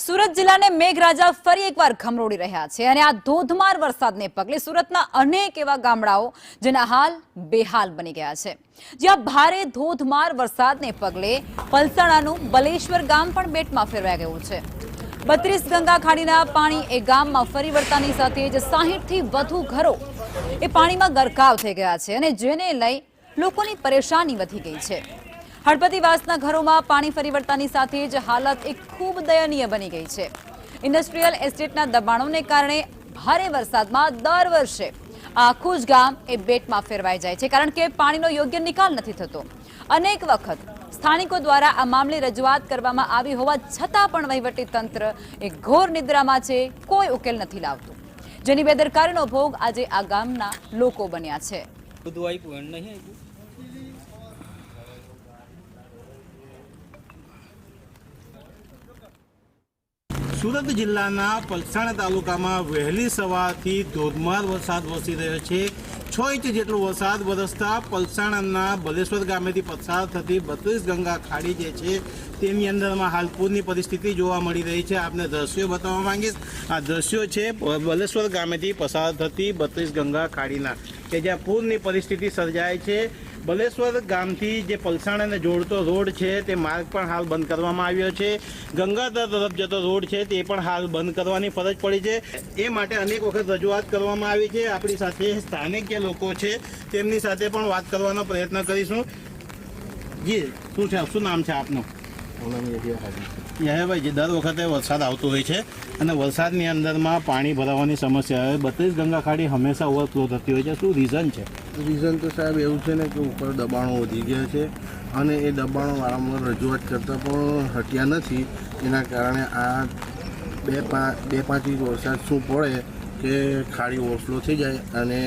સુરત જિલ્લાને મેઘરાજા ફરી એકવાર ખમરોડી રહ્યા છે અને આ ધોધમાર વરસાદને પગલે સુરતના અનેક એવા ગામડાઓ જેના હાલ બેહાલ બની ગયા છે। જ્યાં ભારે ધોધમાર વરસાદને પગલે પલસાણાનું બલેશ્વર ગામ પણ બેટમાં ફેરવાઈ ગયું છે। 32 ગંગા ખાડીના પાણી એ ગામમાં ફરી વળતાની સાથે જ 60 થી વધુ ઘરો એ પાણીમાં ગરકાવ થઈ ગયા છે અને જેને લઈ લોકોની પરેશાની વધી ગઈ છે। हड़पतिवासना घरों में पानी फरी वळतानी साथे ज हालत एक खूब दयनीय बनी गई है। इंडस्ट्रीयल एस्टेटना दबाणों ने कारणे भारे वरसाद में दर वर्षे आखुं ज गाम ए बेट में फेरवाई जाय छे, कारण के पाणीनो योग्य निकाल नथी थतो। अनेक वखत स्थानिको द्वारा आ मामले रजूआत करवामां आवी होवा छतां पण वहीवटी तंत्र एक घोर निद्रामां छे, कोई उकेल नथी लावतुं, जेनी बेदरकारीनो भोग आजे आ गामना लोको बन्या छे। सूरत जिल्लाना पलसाणा तालुकामां वहेली सवारथी धोधमार वरसाद वरसी रह्यो छे। 6 इंच जेटलो वरसाद वरसता पलसाणाना बलेश्वर गामेथी पसार थती 32 गंगा खाड़ी जे छे तेनी अंदरमां हाल पूરની परिस्थिति जोवा मळी रही छे। आपने दृश्यो बताववा मांगीश। आ दृश्यो छे बलेश्वर गामेथी पसार थती 32 गंगा खाड़ीना के ज्यां पूરની परिस्थिति सर्जाय छे। बलेश्वर गामथी जे पलसाणाने जोड़तो रोड छे ते मार्ग पण हाल बंद करवामां आव्यो छे। गंगाधर तरफ जतो रोड छे ते पण हाल बंद करवानी फरज पड़ी छे। ए माटे अनेक वखत रजूआत करवामां आवी छे। आपणी साथे स्थानिक जे लोको छे तेमनी साथे पण वात करवानो प्रयत्न करीशुं। जी शुं नाम छे आपनुं? યહયાભાઈ, જે દર વખતે વરસાદ આવતો હોય છે અને વરસાદની અંદરમાં પાણી ભરાવાની સમસ્યા હોય, 32 ગંગા ખાડી હંમેશા ઓવરફ્લો થતી હોય છે, શું રીઝન છે? રીઝન તો સાહેબ એવું છે ને કે ઉપર દબાણો વધી ગયા છે અને એ દબાણો વારંવાર રજૂઆત કરતાં પણ હટ્યા નથી। એના કારણે આ બે પાંચ ઇંચ વરસાદ શું પડે કે ખાડી ઓવરફ્લો થઈ જાય અને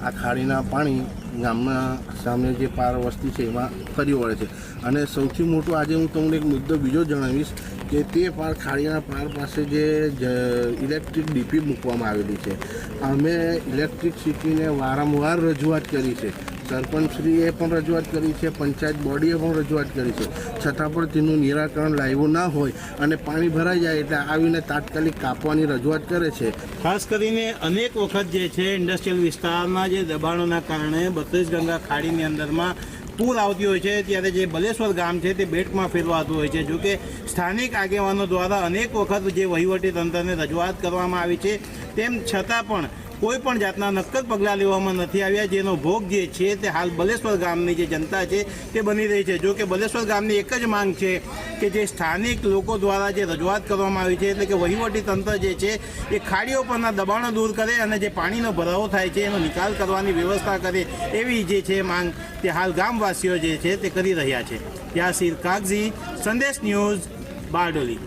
આ ખાડીના પાણી ગામના સામે જે પાર વસ્તી છે એમાં ફરી વળે છે। અને સૌથી મોટું આજે હું તમને એક મુદ્દો બીજો જણાવીશ કે તે પાર ખાડીના પાર પાસે જે ઇલેક્ટ્રિક ડીપી મૂકવામાં આવેલી છે, અમે ઇલેક્ટ્રિસિટીને વારંવાર રજૂઆત કરી છે, સરપંચશ્રીએ પણ રજૂઆત કરી છે, પંચાયત બોડીએ પણ રજૂઆત કરી છે, છતાં પણ તેનું નિરાકરણ લાવ્યું ના હોય અને પાણી ભરાઈ જાય એટલે આવીને તાત્કાલિક કાપવાની રજૂઆત કરે છે। ખાસ કરીને અનેક વખત જે છે ઇન્ડસ્ટ્રીયલ વિસ્તારના જે દબાણોના કારણે 32 ગંગા ખાડીની અંદરમાં પૂર આવતી હોય છે, ત્યારે જે બલેશ્વર ગામ છે તે બેટમાં ફેરવાતું હોય છે। જોકે સ્થાનિક આગેવાનો દ્વારા અનેક વખત જે વહીવટી તંત્રને રજૂઆત કરવામાં આવી છે, તેમ છતાં પણ કોઈ પણ જાતના નક્કર પગલાં લેવામાં નથી આવ્યા, જેનો ભોગ જે છે તે હાલ બલેશ્વર ગામની જે જનતા છે તે બની રહી છે। જો કે બલેશ્વર ગામની એક જ માંગ છે કે જે સ્થાનિક લોકો દ્વારા જે રજૂઆત કરવામાં આવી છે, એટલે કે વહીવટી તંત્ર જે છે એ ખાડીઓ પરના દબાણો દૂર કરે અને જે પાણીનો ભરાવો થાય છે એનો નિકાલ કરવાની વ્યવસ્થા કરે, એવી જે છે માંગ તે હાલ ગામવાસીઓ જે છે તે કરી રહ્યા છે। યાસીર કાગઝી, સંદેશ ન્યૂઝ, બારડોલી।